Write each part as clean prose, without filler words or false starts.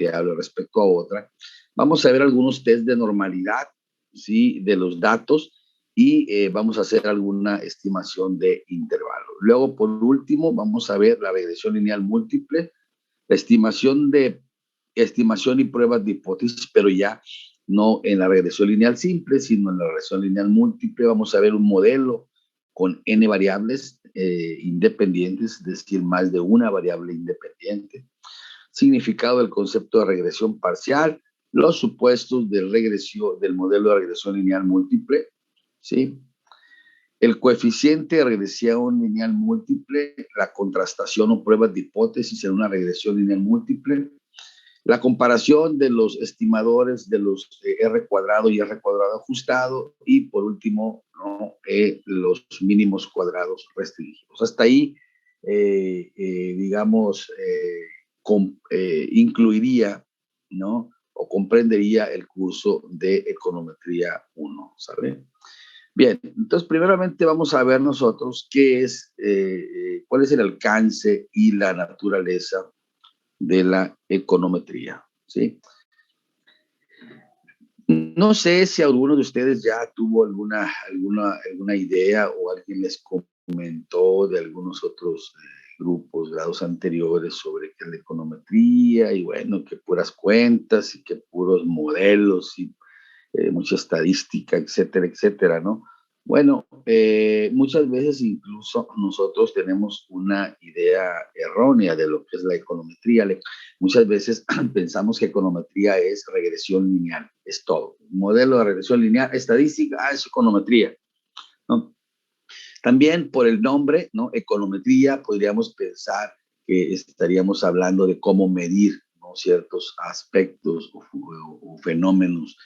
variable respecto a otra. Vamos a ver algunos test de normalidad, ¿sí? De los datos y vamos a hacer alguna estimación de intervalo. Luego, por último, vamos a ver la regresión lineal múltiple, la estimación y pruebas de hipótesis, pero ya no en la regresión lineal simple, sino en la regresión lineal múltiple. Vamos a ver un modelo con n variables independientes, es decir, más de una variable independiente. Significado del concepto de regresión parcial, los supuestos del modelo de regresión lineal múltiple, ¿sí? El coeficiente de regresión lineal múltiple, la contrastación o pruebas de hipótesis en una regresión lineal múltiple, la comparación de los estimadores de los R cuadrado y R cuadrado ajustado y por último, ¿no? Los mínimos cuadrados restringidos. Hasta ahí, digamos, incluiría, ¿no? O comprendería el curso de econometría 1, ¿sabe? Bien, entonces primeramente vamos a ver nosotros cuál es el alcance y la naturaleza de la econometría, ¿sí? No sé si alguno de ustedes ya tuvo alguna idea o alguien les comentó de algunos otros grupos, grados anteriores sobre qué es la econometría y bueno, que puras cuentas y que puros modelos y mucha estadística, etcétera, etcétera, ¿no? Bueno, muchas veces incluso nosotros tenemos una idea errónea de lo que es la econometría. Muchas veces pensamos que econometría es regresión lineal, es todo. Modelo de regresión lineal, estadística, es econometría, ¿no? También por el nombre, ¿no? Econometría, podríamos pensar que estaríamos hablando de cómo medir, ¿no? Ciertos aspectos o fenómenos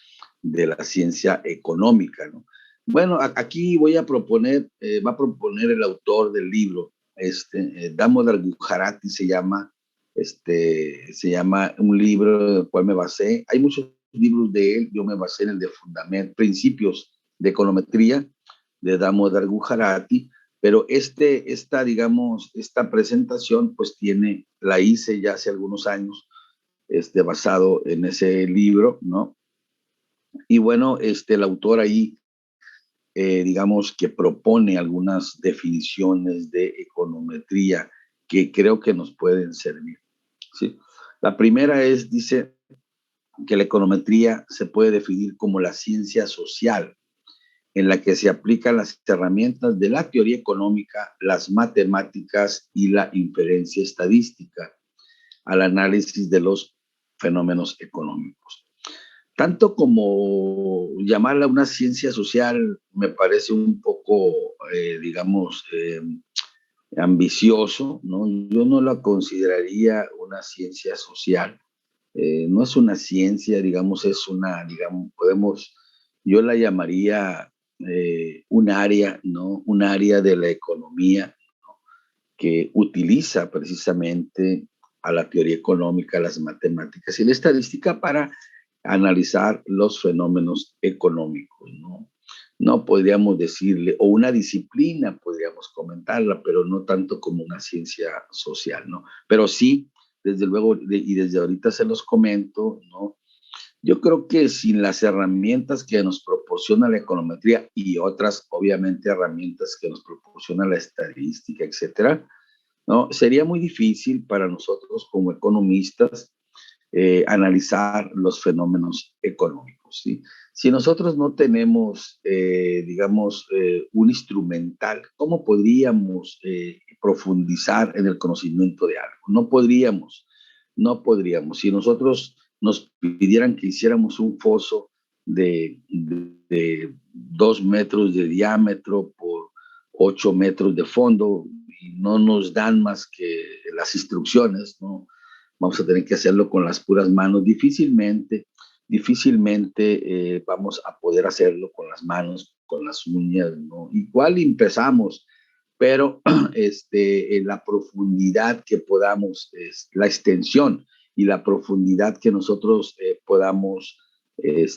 de la ciencia económica, ¿no? Bueno, aquí va a proponer el autor del libro, Damodar Gujarati se llama un libro del cual me basé. Hay muchos libros de él, yo me basé en el de Principios de Econometría, de Damodar Gujarati, pero esta presentación pues la hice ya hace algunos años, basado en ese libro, ¿no? Y bueno, el autor ahí, digamos que propone algunas definiciones de econometría que creo que nos pueden servir, ¿sí? La primera dice que la econometría se puede definir como la ciencia social en la que se aplican las herramientas de la teoría económica, las matemáticas y la inferencia estadística al análisis de los fenómenos económicos. Tanto como llamarla una ciencia social me parece un poco, digamos, ambicioso, ¿no? Yo no la consideraría una ciencia social. No es una ciencia, digamos, yo la llamaría un área, ¿no? Un área de la economía, ¿no? Que utiliza precisamente a la teoría económica, las matemáticas y la estadística para analizar los fenómenos económicos, ¿no? No podríamos decirle, o una disciplina podríamos comentarla, pero no tanto como una ciencia social, ¿no? Pero sí, desde luego, y desde ahorita se los comento, ¿no? Yo creo que sin las herramientas que nos proporciona la econometría y otras, obviamente, herramientas que nos proporciona la estadística, etcétera, ¿no? Sería muy difícil para nosotros como economistas analizar los fenómenos económicos, ¿sí? Si nosotros no tenemos, digamos, un instrumental, ¿cómo podríamos profundizar en el conocimiento de algo? No podríamos. Si nosotros nos pidieran que hiciéramos un foso de 2 metros de diámetro por 8 metros de fondo y no nos dan más que las instrucciones, ¿no? Vamos a tener que hacerlo con las puras manos. Difícilmente vamos a poder hacerlo con las manos, con las uñas, ¿no? Igual empezamos, pero en la profundidad que podamos, la extensión y la profundidad que nosotros podamos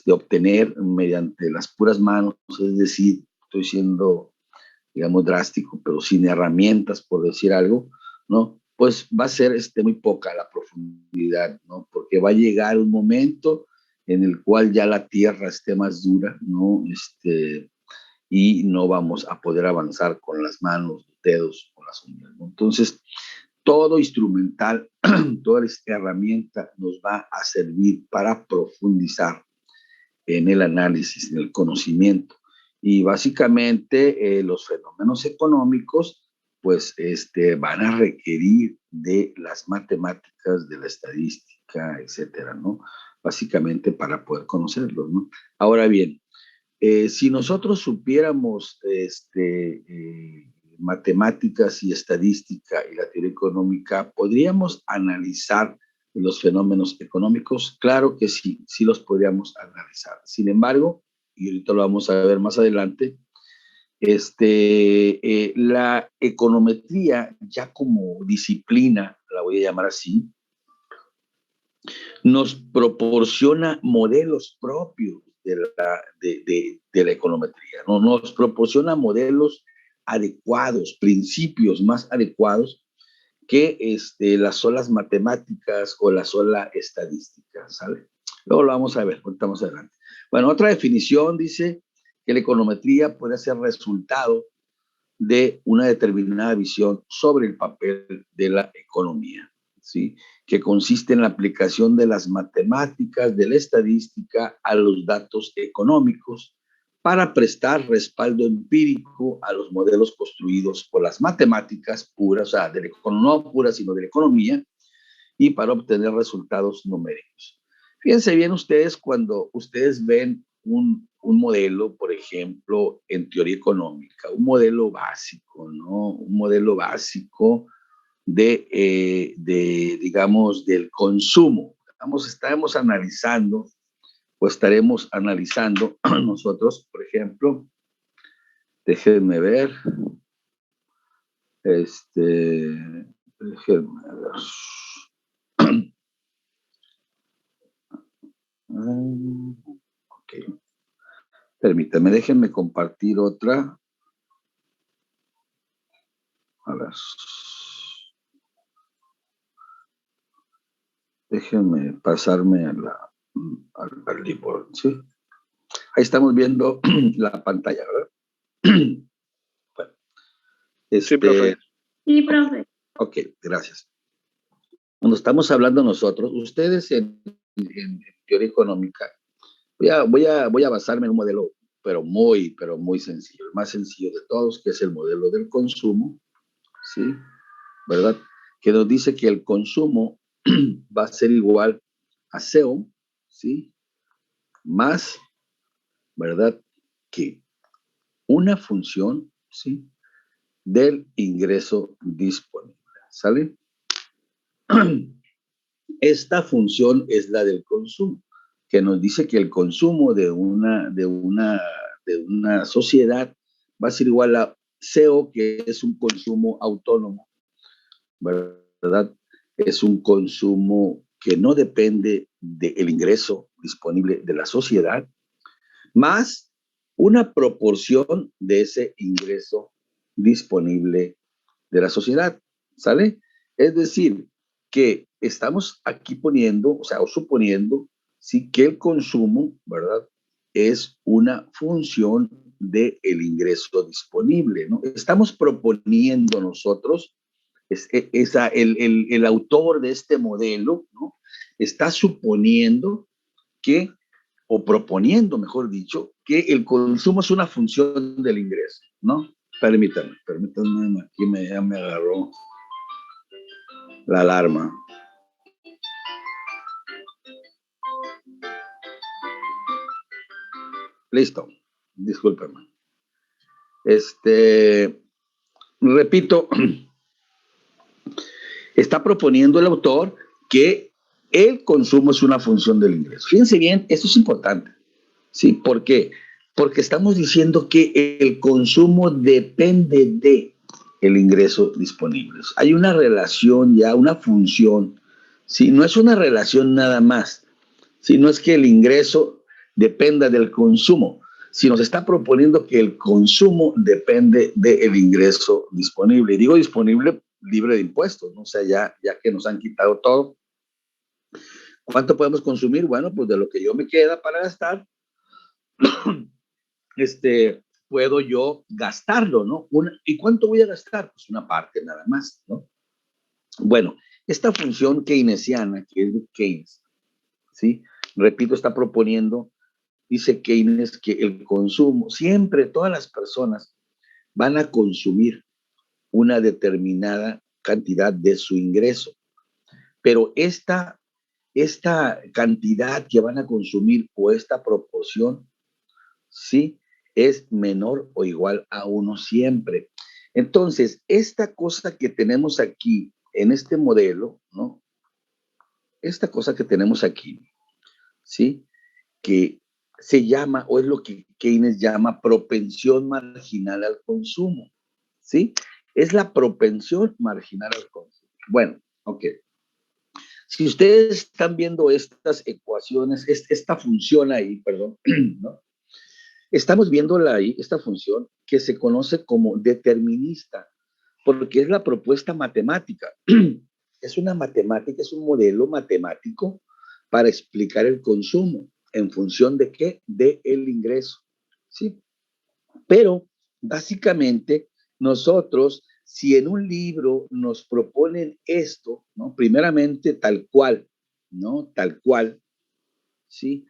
obtener mediante las puras manos, es decir, estoy siendo, digamos, drástico, pero sin herramientas, por decir algo, ¿no? pues va a ser muy poca la profundidad, ¿no? Porque va a llegar un momento en el cual ya la tierra esté más dura, ¿no? Y no vamos a poder avanzar con las manos, los dedos, con las uñas, ¿no? Entonces, todo instrumental, toda esta herramienta nos va a servir para profundizar en el análisis, en el conocimiento. Y básicamente los fenómenos económicos pues van a requerir de las matemáticas, de la estadística, etcétera, ¿no? Básicamente para poder conocerlos, ¿no? Ahora bien, si nosotros supiéramos matemáticas y estadística y la teoría económica, ¿podríamos analizar los fenómenos económicos? Claro que sí, sí los podríamos analizar. Sin embargo, y ahorita lo vamos a ver más adelante, la econometría ya como disciplina, la voy a llamar así, nos proporciona modelos propios de la econometría, ¿no? Nos proporciona modelos adecuados, principios más adecuados que las solas matemáticas o la sola estadística, ¿sale? Luego lo vamos a ver, ahorita más adelante. Bueno, otra definición dice que la econometría puede ser resultado de una determinada visión sobre el papel de la economía, ¿sí? Que consiste en la aplicación de las matemáticas, de la estadística a los datos económicos para prestar respaldo empírico a los modelos construidos por las matemáticas puras, o sea, no puras, sino de la economía, y para obtener resultados numéricos. Fíjense bien ustedes cuando ustedes ven un modelo, por ejemplo, en teoría económica, un modelo básico, ¿no? Un modelo básico digamos, del consumo. Estaremos analizando, o estaremos analizando nosotros, por ejemplo, déjenme ver, déjenme ver. Ok. Permítame, déjenme compartir otra. A ver. Déjenme pasarme al libro, ¿sí? Ahí estamos viendo la pantalla, ¿verdad? Bueno, Sí, profe. Sí, profe. Ok, gracias. Cuando estamos hablando nosotros, ustedes en teoría económica, voy a basarme en un modelo, pero muy sencillo, el más sencillo de todos, que es el modelo del consumo, ¿sí? ¿Verdad? Que nos dice que el consumo va a ser igual a SEO, ¿sí? Más, ¿verdad? Que una función, ¿sí? Del ingreso disponible, ¿sale? Esta función es la del consumo, que nos dice que el consumo de una sociedad va a ser igual a SEO, que es un consumo autónomo, ¿verdad? Es un consumo que no depende del ingreso disponible de la sociedad, más una proporción de ese ingreso disponible de la sociedad, ¿sale? Es decir, que estamos aquí poniendo, o sea, o suponiendo, sí, que el consumo, ¿verdad? Es una función del ingreso disponible, ¿no? Estamos proponiendo nosotros, el autor de este modelo, ¿no? Está suponiendo que, o proponiendo, mejor dicho, que el consumo es una función del ingreso, ¿no? Permítanme, aquí ya me agarró la alarma. Listo, discúlpenme. Repito, está proponiendo el autor que el consumo es una función del ingreso. Fíjense bien, esto es importante, ¿sí? ¿Por qué? Porque estamos diciendo que el consumo depende de el ingreso disponible. Hay una relación ya, una función, ¿sí? No es una relación nada más, sino es que el ingreso dependa del consumo. Si nos está proponiendo que el consumo depende del ingreso disponible. Y digo disponible libre de impuestos, ¿no? O sea, ya que nos han quitado todo. ¿Cuánto podemos consumir? Bueno, pues de lo que yo me queda para gastar, puedo yo gastarlo, ¿no? ¿Y cuánto voy a gastar? Pues una parte nada más, ¿no? Bueno, esta función keynesiana, que es de Keynes, ¿sí? Repito, está proponiendo, dice Keynes, que el consumo, siempre todas las personas van a consumir una determinada cantidad de su ingreso, pero esta cantidad que van a consumir o esta proporción, ¿sí? Es menor o igual a 1 siempre. Entonces, esta cosa que tenemos aquí en este modelo, ¿no? Esta cosa que tenemos aquí, ¿sí? Que se llama, o es lo que Keynes llama propensión marginal al consumo, ¿sí? Es la propensión marginal al consumo. Bueno, ok. Si ustedes están viendo estas ecuaciones, esta función ahí, perdón, ¿no? Estamos viéndola ahí, esta función que se conoce como determinista, porque es la propuesta matemática. Es una matemática, es un modelo matemático para explicar el consumo. ¿En función de qué? De el ingreso, ¿sí? Pero, básicamente, nosotros, si en un libro nos proponen esto, ¿no? Primeramente, tal cual, ¿no? Tal cual, ¿sí?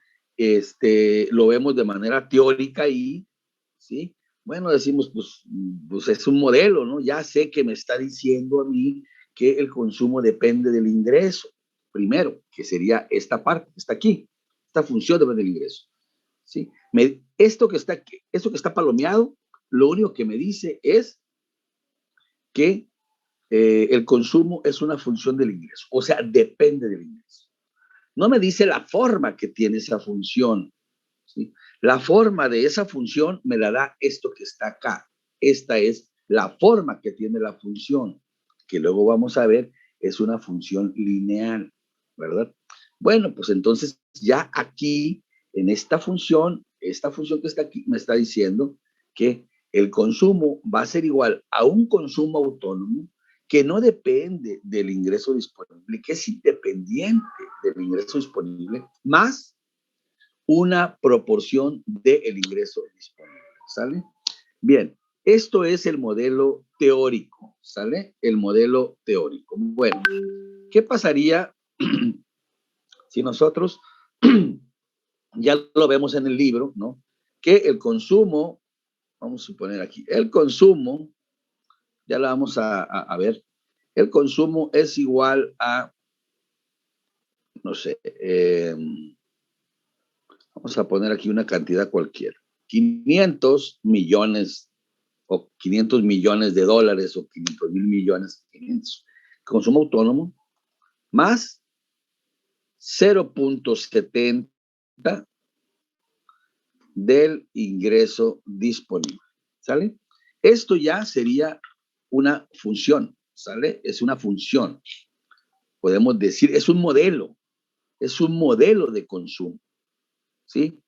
Lo vemos de manera teórica y, ¿sí? Bueno, decimos, pues es un modelo, ¿no? Ya sé que me está diciendo a mí que el consumo depende del ingreso, primero, que sería esta parte, está aquí, esta función depende del ingreso, ¿sí? Esto que está palomeado, lo único que me dice es que el consumo es una función del ingreso, o sea, depende del ingreso. No me dice la forma que tiene esa función, ¿sí? La forma de esa función me la da esto que está acá. Esta es la forma que tiene la función, que luego vamos a ver, es una función lineal, ¿verdad? Bueno, pues entonces ya aquí, en esta función que está aquí, me está diciendo que el consumo va a ser igual a un consumo autónomo que no depende del ingreso disponible, que es independiente del ingreso disponible, más una proporción del ingreso disponible, ¿sale? Bien, esto es el modelo teórico, ¿sale? El modelo teórico. Bueno, ¿qué pasaría si nosotros, ya lo vemos en el libro, ¿no? Que el consumo, vamos a suponer aquí, el consumo, ya lo vamos a ver, el consumo es igual a, no sé, vamos a poner aquí una cantidad cualquiera, 500 millones o 500 millones de dólares o 500 mil millones, 500, consumo autónomo, más 0.70 del ingreso disponible, ¿sale? Esto ya sería una función, ¿sale? Es una función. Podemos decir, es un modelo de consumo, ¿sí?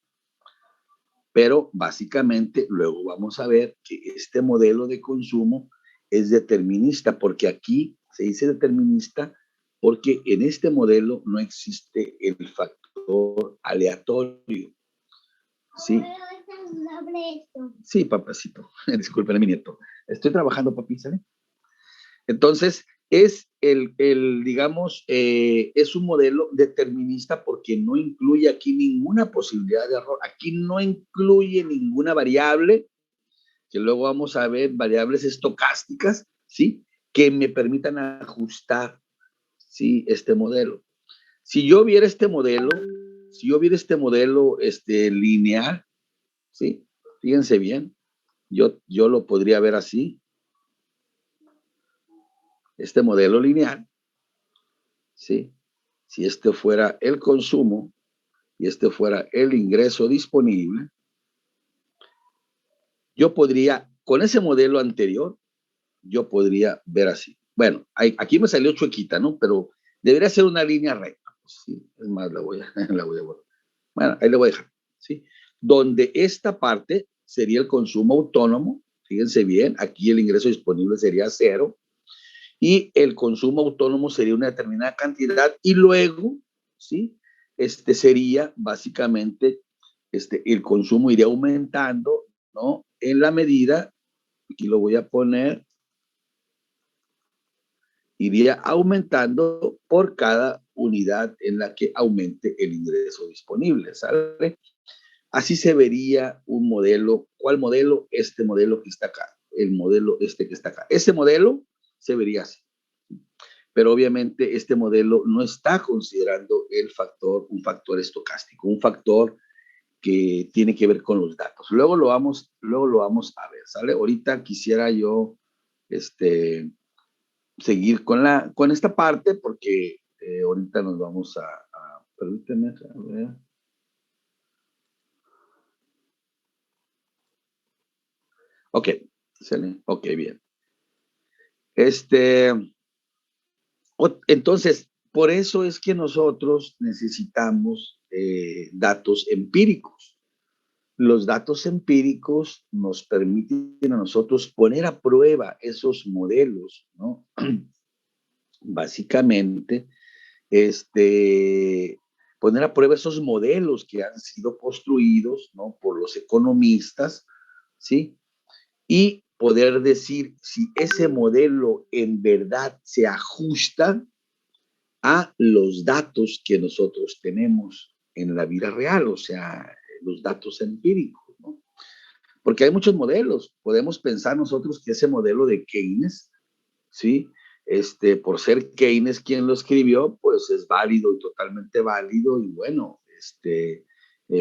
Pero básicamente luego vamos a ver que este modelo de consumo es determinista, porque aquí se dice determinista porque en este modelo no existe el factor aleatorio. Sí. Sí, papacito. Disculpen, mi nieto. Estoy trabajando, papi, ¿sale? Entonces, es digamos, es un modelo determinista porque no incluye aquí ninguna posibilidad de error. Aquí no incluye ninguna variable, que luego vamos a ver variables estocásticas, ¿sí? Que me permitan ajustar, ¿sí? Este modelo. Si yo viera este modelo, lineal, ¿sí? Fíjense bien, yo lo podría ver así, este modelo lineal, ¿sí? Si este fuera el consumo y este fuera el ingreso disponible, yo podría, con ese modelo anterior, yo podría ver así. Bueno, aquí me salió chuequita, ¿no? Pero debería ser una línea recta. Sí, es más, la voy a borrar. Bueno, ahí le voy a dejar, ¿sí? Donde esta parte sería el consumo autónomo, fíjense bien, aquí el ingreso disponible sería 0, y el consumo autónomo sería una determinada cantidad y luego, ¿sí? Sería básicamente, el consumo iría aumentando, ¿no? En la medida, aquí lo voy a poner, iría aumentando por cada unidad en la que aumente el ingreso disponible, ¿sale? Así se vería un modelo. ¿Cuál modelo? Este modelo que está acá, el modelo que está acá. Ese modelo se vería así. Pero obviamente este modelo no está considerando un factor estocástico, un factor que tiene que ver con los datos. Luego lo vamos a ver, ¿sale? Ahorita quisiera yo seguir con esta parte porque ahorita nos vamos permíteme, a ver. Ok, excelente. Ok, bien. Entonces, por eso es que nosotros necesitamos datos empíricos. Los datos empíricos nos permiten a nosotros poner a prueba esos modelos, ¿no? Básicamente, poner a prueba esos modelos que han sido construidos, ¿no? Por los economistas, ¿sí? Y poder decir si ese modelo en verdad se ajusta a los datos que nosotros tenemos en la vida real, o sea, los datos empíricos, ¿no? Porque hay muchos modelos. Podemos pensar nosotros que ese modelo de Keynes, ¿sí? Por ser Keynes quien lo escribió, pues es válido y totalmente válido y bueno,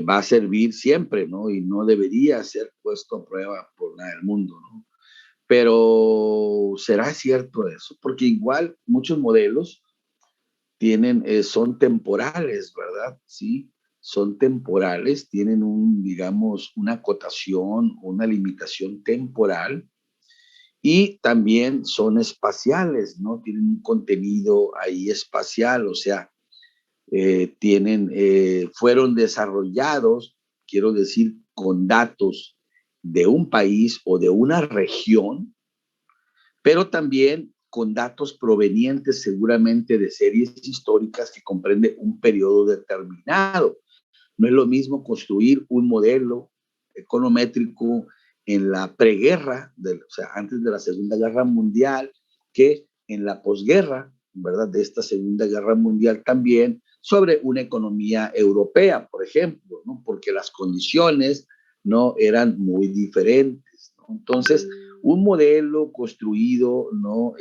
va a servir siempre, ¿no? Y no debería ser puesto a prueba por nada del mundo, ¿no? Pero ¿será cierto eso? Porque igual muchos modelos son temporales, ¿verdad? Sí, son temporales, tienen digamos, una acotación, una limitación temporal y también son espaciales, ¿no? Tienen un contenido ahí espacial, o sea, fueron desarrollados, quiero decir, con datos de un país o de una región, pero también con datos provenientes seguramente de series históricas que comprende un periodo determinado. No es lo mismo construir un modelo econométrico en la preguerra, o sea, antes de la Segunda Guerra Mundial, que en la posguerra, ¿verdad? De esta Segunda Guerra Mundial también, sobre una economía europea, por ejemplo, ¿no? Porque las condiciones no eran muy diferentes, ¿no? Entonces, un modelo construido, ¿no?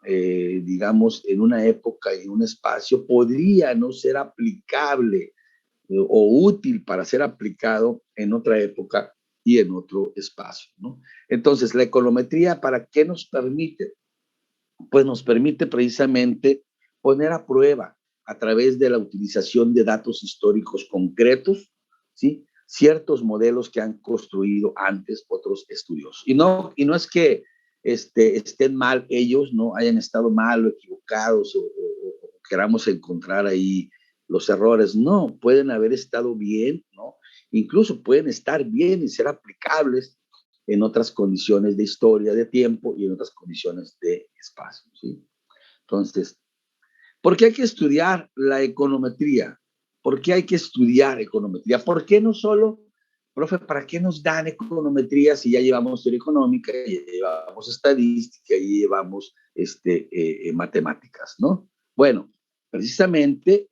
Digamos, en una época y un espacio, podría no ser aplicable o útil para ser aplicado en otra época y en otro espacio, ¿no? Entonces, la econometría, ¿para qué nos permite? Pues nos permite precisamente poner a prueba a través de la utilización de datos históricos concretos, ¿sí? Ciertos modelos que han construido antes otros estudiosos. Y no es que estén mal ellos, no hayan estado mal o equivocados o queramos encontrar ahí los errores. No, pueden haber estado bien, ¿no? Incluso pueden estar bien y ser aplicables en otras condiciones de historia, de tiempo y en otras condiciones de espacio, ¿sí? Entonces, ¿por qué hay que estudiar la econometría? ¿Por qué hay que estudiar econometría? ¿Por qué no solo, profe, para qué nos dan econometría si ya llevamos teoría económica, ya llevamos estadística, ya llevamos matemáticas, ¿no? Bueno, precisamente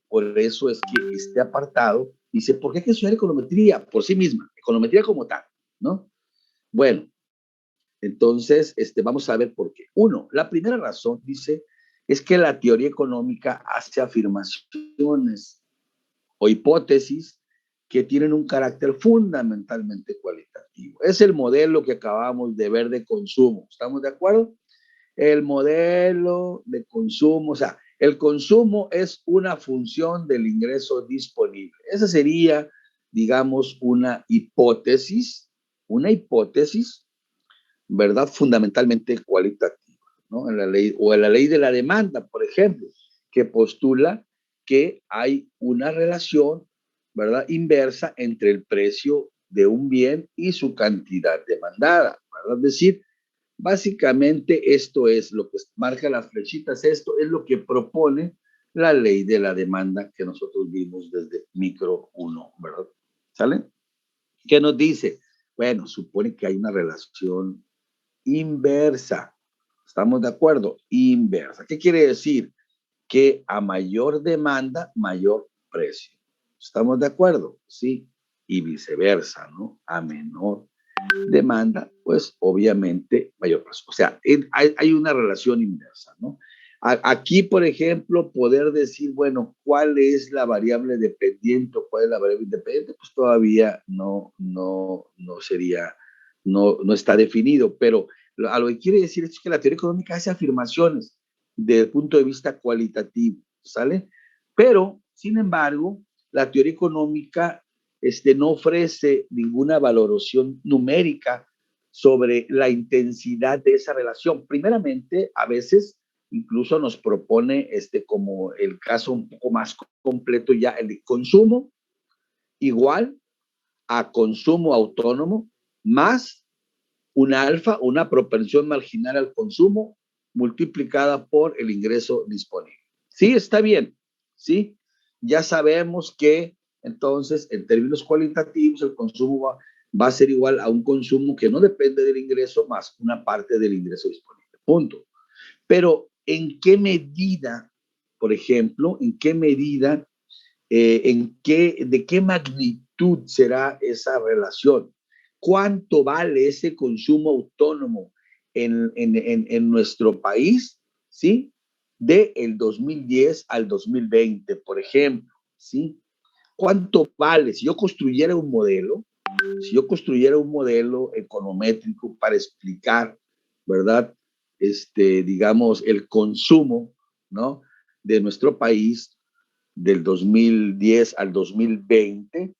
por eso es que este apartado dice, ¿por qué hay que estudiar econometría? Por sí misma, econometría como tal, ¿no? Bueno, entonces, vamos a ver por qué. Uno, la primera razón, dice, es que la teoría económica hace afirmaciones o hipótesis que tienen un carácter fundamentalmente cualitativo. Es el modelo que acabamos de ver de consumo. ¿Estamos de acuerdo? El modelo de consumo, o sea, el consumo es una función del ingreso disponible. Esa sería, digamos, una hipótesis, ¿verdad? Fundamentalmente cualitativa, ¿no? En la ley, o en la ley de la demanda, por ejemplo, que postula que hay una relación, ¿verdad? Inversa entre el precio de un bien y su cantidad demandada, ¿verdad? Es decir, Básicamente esto es lo que marca las flechitas, esto es lo que propone la ley de la demanda que nosotros vimos desde micro 1, ¿verdad? ¿Sale? ¿Qué nos dice? Bueno, supone que hay una relación inversa. ¿Estamos de acuerdo? Inversa. ¿Qué quiere decir? Que a mayor demanda, mayor precio. ¿Estamos de acuerdo? Sí. Y viceversa, ¿no? A menor demanda, pues obviamente mayor precio. O sea, hay una relación inversa, ¿no? Aquí, por ejemplo, poder decir, bueno, ¿cuál es la variable dependiente o cuál es la variable independiente? Pues todavía no sería, no está definido, pero a lo que quiere decir es que la teoría económica hace afirmaciones desde el punto de vista cualitativo, ¿sale? Pero, sin embargo, la teoría económica no ofrece ninguna valoración numérica sobre la intensidad de esa relación. Primeramente, a veces incluso nos propone como el caso un poco más completo ya, el de consumo igual a consumo autónomo más una alfa, una propensión marginal al consumo multiplicada por el ingreso disponible. Sí, está bien, sí. Ya sabemos que entonces, en términos cualitativos, el consumo va a ser igual a un consumo que no depende del ingreso más una parte del ingreso disponible. Punto. Pero, ¿en qué medida, por ejemplo, en qué medida, de qué magnitud será esa relación? ¿Cuánto vale ese consumo autónomo en nuestro país? ¿Sí? De el 2010 al 2020, por ejemplo, ¿sí? ¿Cuánto vale? Si yo construyera un modelo econométrico para explicar, ¿verdad? Digamos, el consumo, ¿no? De nuestro país del 2010 al 2020,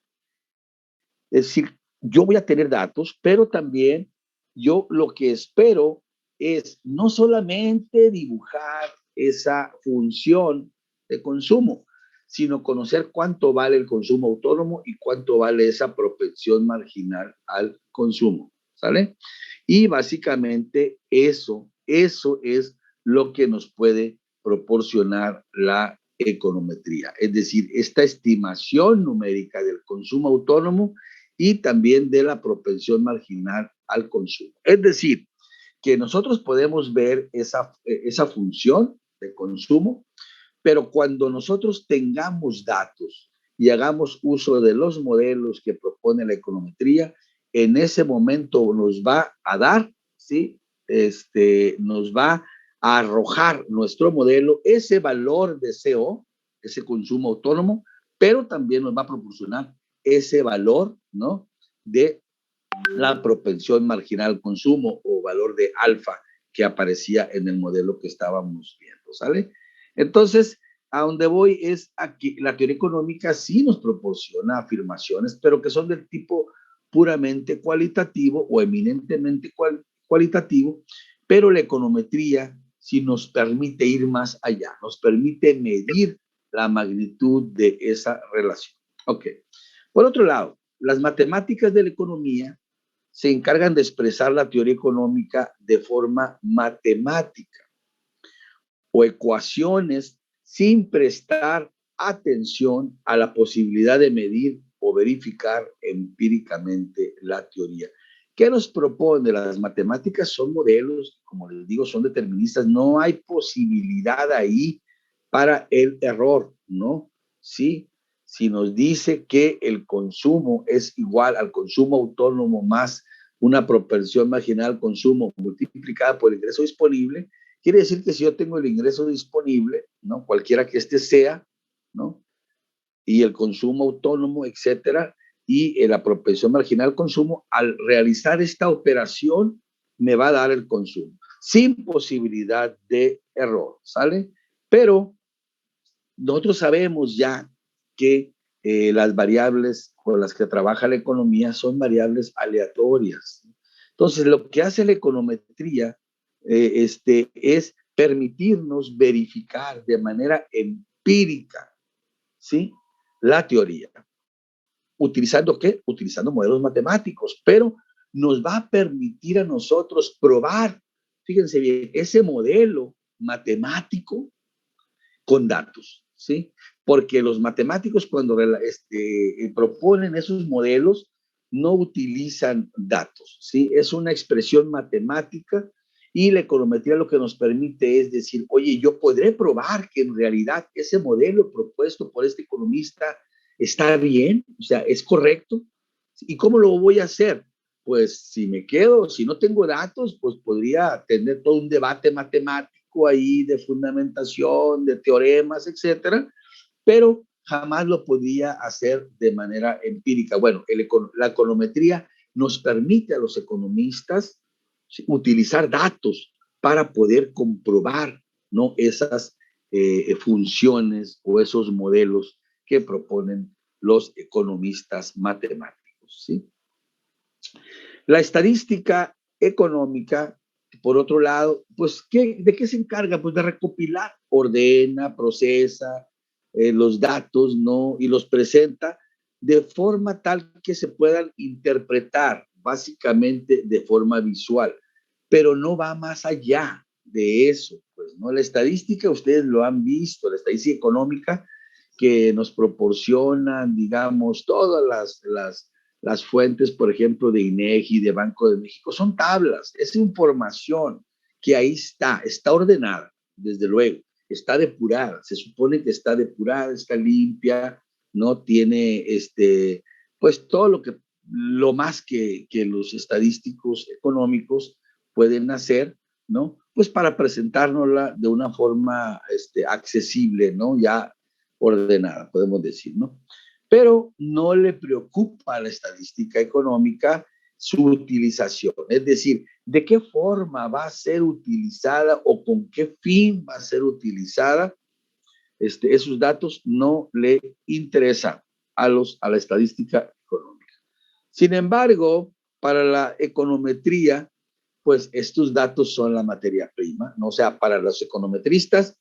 es decir, yo voy a tener datos, pero también yo lo que espero es no solamente dibujar esa función de consumo, sino conocer cuánto vale el consumo autónomo y cuánto vale esa propensión marginal al consumo, ¿sale? Y básicamente eso es lo que nos puede proporcionar la econometría, es decir, esta estimación numérica del consumo autónomo y también de la propensión marginal al consumo. Es decir, que nosotros podemos ver esa función de consumo, pero cuando nosotros tengamos datos y hagamos uso de los modelos que propone la econometría, en ese momento nos va a dar, ¿sí? Nos va a arrojar nuestro modelo ese valor de CO, ese consumo autónomo, pero también nos va a proporcionar ese valor, ¿no? De la propensión marginal al consumo o valor de alfa que aparecía en el modelo que estábamos viendo, ¿sale? Entonces, a donde voy es aquí, la teoría económica sí nos proporciona afirmaciones, pero que son del tipo puramente cualitativo o eminentemente cualitativo, pero la econometría sí nos permite ir más allá, nos permite medir la magnitud de esa relación. Ok. Por otro lado, las matemáticas de la economía se encargan de expresar la teoría económica de forma matemática o ecuaciones sin prestar atención a la posibilidad de medir o verificar empíricamente la teoría. ¿Qué nos propone? Las matemáticas son modelos, como les digo, son deterministas, no hay posibilidad ahí para el error, ¿no? Sí, si nos dice que el consumo es igual al consumo autónomo más una propensión marginal al consumo multiplicada por el ingreso disponible, quiere decir que si yo tengo el ingreso disponible, ¿no? Cualquiera que este sea, ¿no? Y el consumo autónomo, etcétera, y la propensión marginal al consumo, al realizar esta operación, me va a dar el consumo, sin posibilidad de error, ¿sale? Pero nosotros sabemos ya que las variables con las que trabaja la economía son aleatorias. Entonces, lo que hace la econometría es permitirnos verificar de manera empírica, ¿sí? La teoría. ¿Utilizando Utilizando modelos matemáticos, pero nos va a permitir a nosotros probar fíjense bien, ese modelo matemático con datos, ¿sí? Porque los matemáticos cuando proponen esos modelos no utilizan datos, ¿sí? Es una expresión matemática y la econometría lo que nos permite es decir, oye, yo podré probar que en realidad ese modelo propuesto por este economista está bien, o sea, es correcto. ¿Y cómo lo voy a hacer? Pues si me quedo, si no tengo datos, pues podría tener todo un debate matemático ahí de fundamentación, de teoremas, etcétera, pero jamás lo podía hacer de manera empírica. Bueno, la econometría nos permite a los economistas utilizar datos para poder comprobar, ¿no?, esas funciones o esos modelos que proponen los economistas matemáticos, ¿sí? La estadística económica, por otro lado, pues, ¿de qué se encarga? Pues de recopilar, ordena, procesa los datos, ¿no? Y los presenta de forma tal que se puedan interpretar, básicamente de forma visual, pero no va más allá de eso, pues, ¿no? La estadística, ustedes lo han visto, la estadística económica que nos proporcionan, digamos, todas las fuentes, por ejemplo, de INEGI, de Banco de México, son tablas, es información que ahí está ordenada, desde luego, está depurada, se supone que está depurada, está limpia, no tiene, pues todo lo más que los estadísticos económicos pueden hacer, ¿no? Pues para presentárnosla de una forma accesible, ¿no? Ya ordenada, podemos decir, ¿no? Pero no le preocupa a la estadística económica su utilización, es decir, de qué forma va a ser utilizada o con qué fin va a ser utilizada. Esos datos no le interesan a la estadística económica. Sin embargo, para la econometría, pues estos datos son la materia prima, ¿no? O sea, para los econometristas,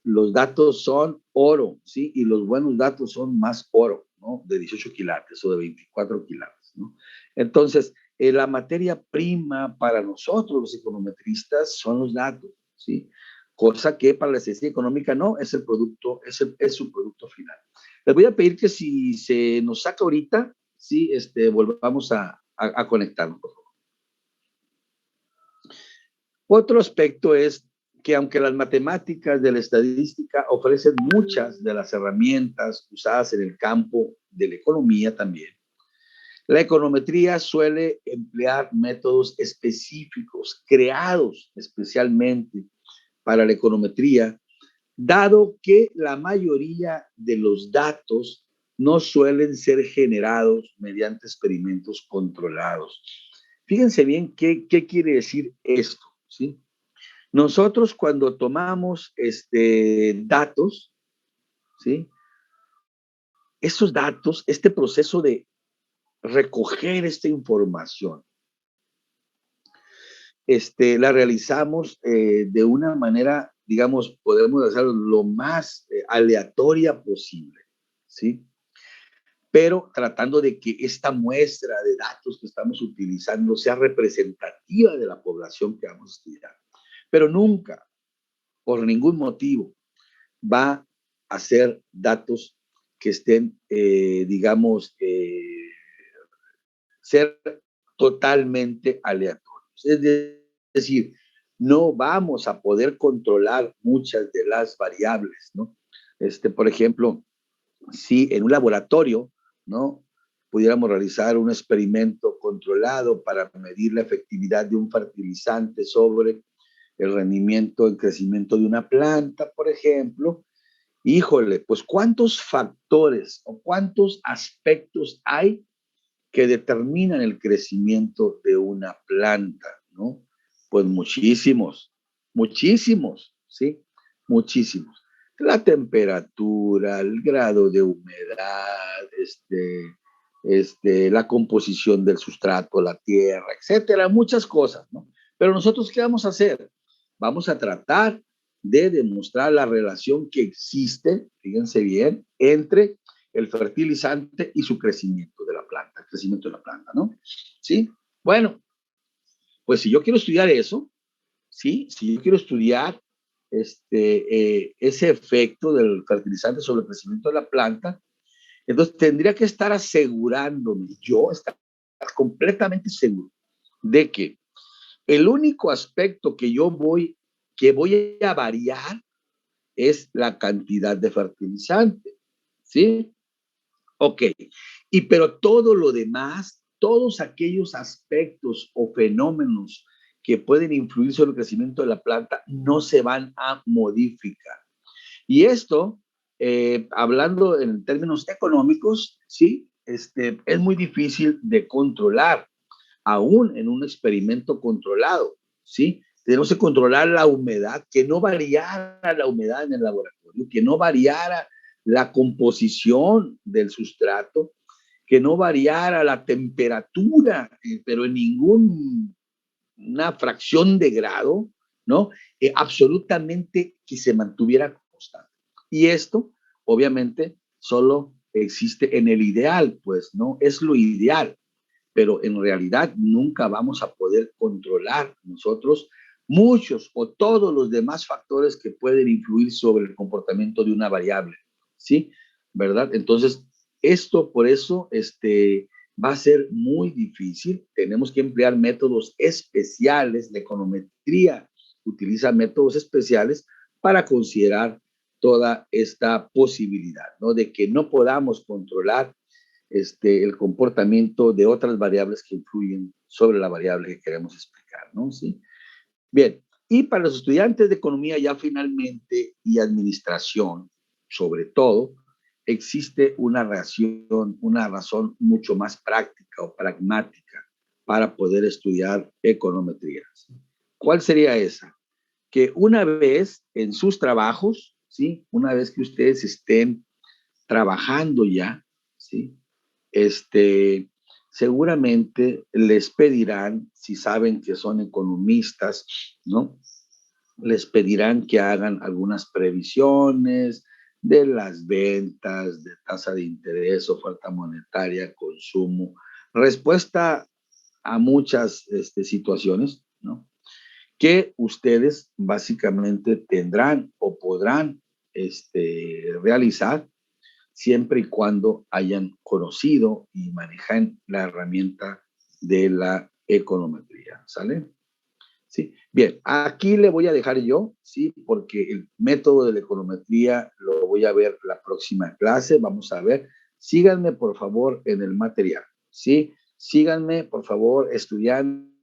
los datos son oro, ¿sí? Y los buenos datos son más oro, ¿no? De 18 quilates o de 24 quilates, ¿no? Entonces, la materia prima para nosotros, los econometristas, son los datos, ¿sí? Cosa que para la ciencia económica no, es el producto, es su producto final. Les voy a pedir que si se nos saca ahorita, sí, volvamos a conectarnos, por favor. Otro aspecto es que aunque las matemáticas de la estadística ofrecen muchas de las herramientas usadas en el campo de la economía también, la econometría suele emplear métodos específicos creados especialmente para la econometría, dado que la mayoría de los datos no suelen ser generados mediante experimentos controlados. Fíjense bien qué quiere decir esto, ¿sí? Nosotros cuando tomamos datos, ¿sí? Esos datos, este proceso de recoger esta información, la realizamos de una manera, digamos, podemos hacerlo lo más aleatoria posible, ¿sí? Pero tratando de que esta muestra de datos que estamos utilizando sea representativa de la población que vamos a estudiar. Pero nunca, por ningún motivo, va a ser datos que estén, digamos, ser totalmente aleatorios. Es decir, no vamos a poder controlar muchas de las variables, ¿no? Por ejemplo, si en un laboratorio, ¿no?, pudiéramos realizar un experimento controlado para medir la efectividad de un fertilizante sobre el rendimiento, el crecimiento de una planta, por ejemplo, híjole, pues cuántos factores o cuántos aspectos hay que determinan el crecimiento de una planta, ¿no? Pues muchísimos, muchísimos, ¿sí? Muchísimos. La temperatura, el grado de humedad, la composición del sustrato, la tierra, etcétera, muchas cosas, ¿no? Pero nosotros, ¿qué vamos a hacer? Vamos a tratar de demostrar la relación que existe, fíjense bien, entre el fertilizante y su crecimiento de la planta, el crecimiento de la planta, ¿no? ¿Sí? Bueno, pues si yo quiero estudiar eso, ¿sí? Si yo quiero estudiar ese efecto del fertilizante sobre el crecimiento de la planta, entonces tendría que estar asegurándome, yo estar completamente seguro de que el único aspecto que voy a variar es la cantidad de fertilizante, ¿sí? Ok. Y pero todo lo demás, todos aquellos aspectos o fenómenos que pueden influir sobre el crecimiento de la planta no se van a modificar. Y esto, hablando en términos económicos, sí, es muy difícil de controlar, aún en un experimento controlado, ¿sí? Tenemos que controlar la humedad, que no variara la humedad en el laboratorio, que no variara la composición del sustrato, que no variara la temperatura, pero en ninguna fracción de grado, ¿no? Absolutamente que se mantuviera constante. Y esto, obviamente, solo existe en el ideal, pues, ¿no? Es lo ideal, pero en realidad nunca vamos a poder controlar nosotros muchos o todos los demás factores que pueden influir sobre el comportamiento de una variable, ¿sí? ¿Verdad? Entonces, esto por eso va a ser muy difícil. Tenemos que emplear métodos especiales. La econometría utiliza métodos especiales para considerar toda esta posibilidad, ¿no? De que no podamos controlar el comportamiento de otras variables que influyen sobre la variable que queremos explicar, ¿no? ¿Sí? Bien, y para los estudiantes de economía ya finalmente y administración, sobre todo, existe una razón mucho más práctica o pragmática para poder estudiar econometría. ¿Cuál sería esa? Que una vez en sus trabajos, ¿sí? Una vez que ustedes estén trabajando ya, ¿sí? este, seguramente les pedirán, si saben que son economistas, ¿no? Les pedirán que hagan algunas previsiones de las ventas, de tasa de interés, oferta monetaria, consumo, respuesta a muchas situaciones, ¿no? Que ustedes básicamente tendrán o podrán realizar siempre y cuando hayan conocido y manejan la herramienta de la econometría, ¿sale? Sí, bien, aquí le voy a dejar yo, sí, porque el método de la econometría lo voy a ver la próxima clase, vamos a ver. Síganme, por favor, en el material, ¿sí? Síganme, por favor, estudiando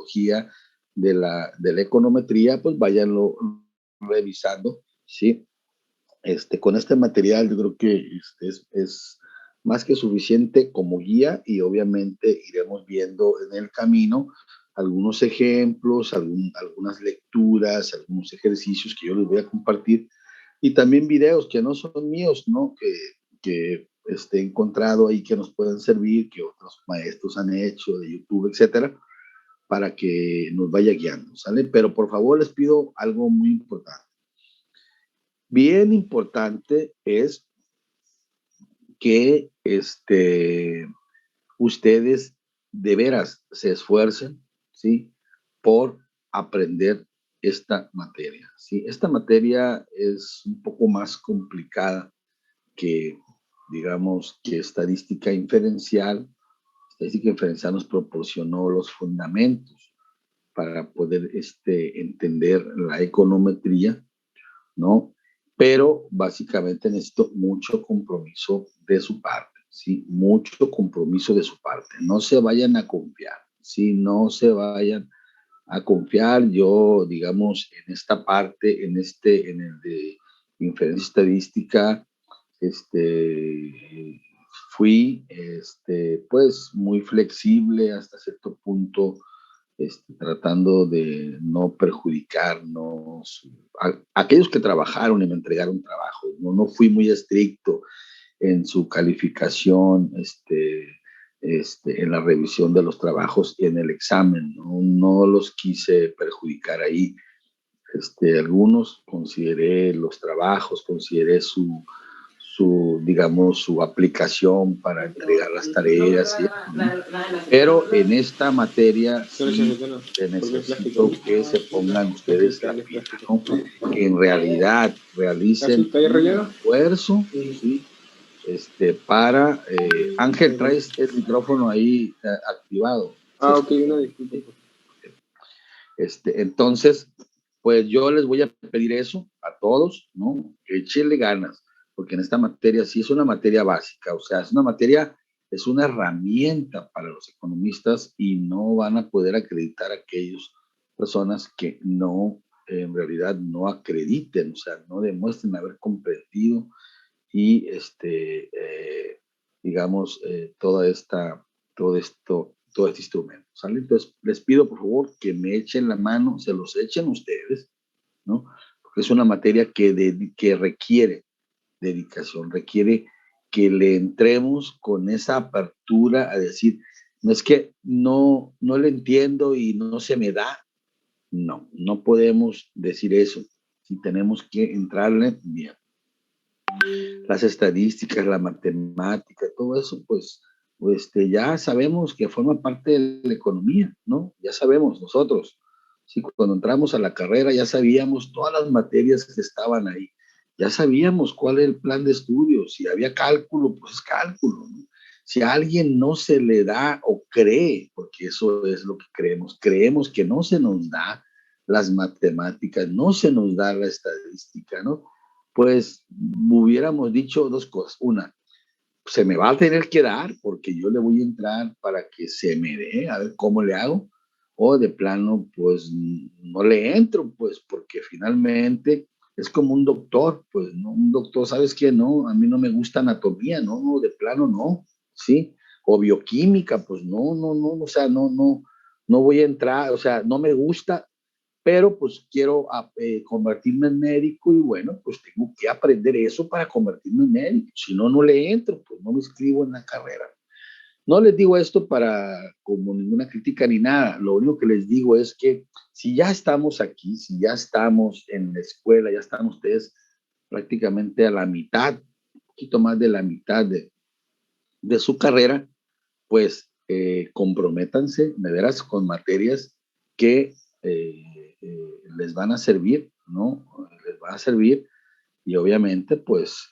metodología de la econometría, pues váyanlo revisando, ¿sí? Con este material yo creo que es más que suficiente como guía y obviamente iremos viendo en el camino algunos ejemplos, algunas lecturas, algunos ejercicios que yo les voy a compartir y también videos que no son míos, ¿no? Que he encontrado ahí que nos pueden servir, que otros maestros han hecho de YouTube, etcétera, para que nos vaya guiando, ¿sale? Pero por favor les pido algo muy importante. Bien importante es que ustedes de veras se esfuercen, ¿sí? Por aprender esta materia, ¿sí? Esta materia es un poco más complicada que, digamos, que estadística inferencial. Estadística inferencial nos proporcionó los fundamentos para poder entender la econometría, ¿no? Pero básicamente necesito mucho compromiso de su parte, ¿sí? Mucho compromiso de su parte. No se vayan a confiar, ¿sí? No se vayan a confiar. Yo, digamos, en esta parte, en el de inferencia estadística, fui, pues, muy flexible hasta cierto punto, tratando de no perjudicarnos a aquellos que trabajaron y me entregaron trabajo. No fui muy estricto en su calificación, en la revisión de los trabajos y en el examen. No los quise perjudicar ahí. Algunos consideré los trabajos, consideré digamos, su aplicación para entregar las tareas, ¿no? Pero en esta materia sí necesito que se pongan ustedes la pila, ¿no? Que en realidad realicen un esfuerzo, ¿sí? Para Ángel, traes el micrófono ahí activado. Ok, una disculpa. Entonces, pues yo les voy a pedir eso a todos, ¿no? Que echenle ganas, porque en esta materia sí es una materia básica, o sea, es una herramienta para los economistas y no van a poder acreditar a aquellas personas que no, en realidad no acrediten, o sea, no demuestren haber comprendido y, digamos, todo este instrumento, ¿sale? Entonces, les pido, por favor, que me echen la mano, se los echen ustedes, ¿no? Porque es una materia que requiere dedicación, requiere que le entremos con esa apertura a decir, no es que no le entiendo y no se me da. No podemos decir eso. Si tenemos que entrarle bien. Las estadísticas, la matemática, todo eso, pues ya sabemos que forma parte de la economía, ¿no? Ya sabemos nosotros. Sí, cuando entramos a la carrera ya sabíamos todas las materias que estaban ahí. Ya sabíamos cuál es el plan de estudios. Si había cálculo, pues es cálculo, ¿no? Si a alguien no se le da o cree, porque eso es lo que creemos que no se nos da las matemáticas, no se nos da la estadística, ¿no? Pues hubiéramos dicho dos cosas. Una, se me va a tener que dar porque yo le voy a entrar para que se me dé, a ver cómo le hago. O de plano, pues no le entro, pues porque finalmente es como un doctor, pues no, un doctor, ¿sabes qué? No, a mí no me gusta anatomía, no, de plano no, ¿sí? O bioquímica, pues no, o sea, no voy a entrar, o sea, no me gusta, pero pues quiero convertirme en médico y bueno, pues tengo que aprender eso para convertirme en médico. Si no, no le entro, pues no me inscribo en la carrera. No les digo esto para como ninguna crítica ni nada. Lo único que les digo es que si ya estamos aquí, si ya estamos en la escuela, ya están ustedes prácticamente a la mitad, un poquito más de la mitad de su carrera, pues comprométanse de veras con materias que les van a servir, ¿no? Les van a servir y obviamente pues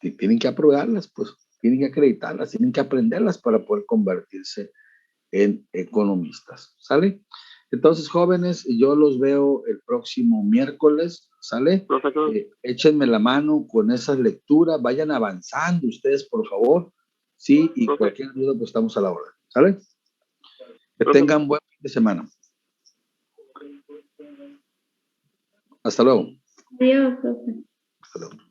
tienen que aprobarlas, pues tienen que acreditarlas, tienen que aprenderlas para poder convertirse en economistas, ¿sale? Entonces, jóvenes, yo los veo el próximo miércoles, ¿sale? Échenme la mano con esas lecturas, vayan avanzando ustedes, por favor, sí, y cualquier duda, pues estamos a la hora, ¿sale? Que tengan buen fin de semana. Hasta luego. Adiós, profe. Hasta luego.